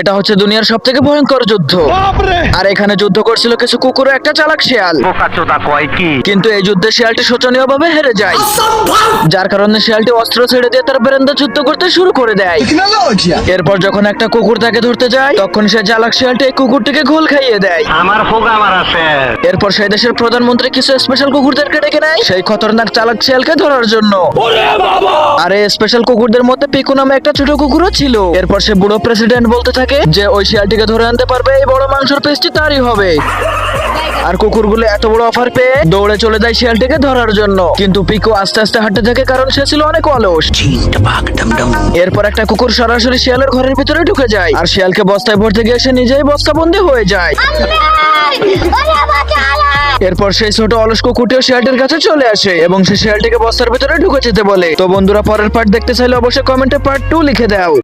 এটা হচ্ছে দুনিয়ার সবথেকে ভয়ঙ্কর যুদ্ধ। আর এখানে যুদ্ধ করছিল কিছু কুকুর ও একটা চালাক শিয়াল। কিন্তু এই যুদ্ধে শিয়ালটি শোচনীয়ভাবে হেরে যায়, যার কারণে শিয়ালটি অস্ত্র ছেড়ে দিয়ে তার বেরেন্দা যুদ্ধ করতে শুরু করে দেয়। এরপর যখন একটা কুকুর তাকে ধরতে যায়, তখন সে চালাক শিয়ালটি এই কুকুরটিকে ঘোল খাইয়ে দেয়। এরপর সেই দেশের প্রধানমন্ত্রী কিছু স্পেশাল কুকুরদেরকে ডেকে নেয় সেই খতরনাক চালাক শিয়ালকে ধরার জন্য। আর এই স্পেশাল কুকুরদের মধ্যে পিকু নামে একটা ছোট কুকুরও ছিল। এরপর সে বুড়ো প্রেসিডেন্ট বলতে থাকে যে ওই শিয়ালটিকে ধরে আনতে পারবে এই বড় মাংসের পেস্টটি তারই হবে। আর কুকুরগুলো এত বড় অফার পেয়ে দৌড়ে চলে যায় শিয়ালটিকে ধরার জন্য। কিন্তু পিকু আস্তে আস্তে হাঁটতে থাকে, কারণ সে ছিল অনেক অলস। এরপর একটা কুকুর সরাসরি শিয়ালের ঘরের ভিতরে ঢুকে যায়, আর শিয়ালকে বস্তায় ভরতে গিয়ে সে নিজেই বস্তাবন্দি হয়ে যায়। এরপর সেই ছোট অলস কুকুরটিও শিয়ালটির কাছে চলে আসে এবং সে শিয়ালটিকে বস্তার ভিতরে ঢুকে যেতে বলে। তো বন্ধুরা, পরের পার্ট দেখতে চাইলে অবশ্যই কমেন্টে পার্ট 2 লিখে দাও।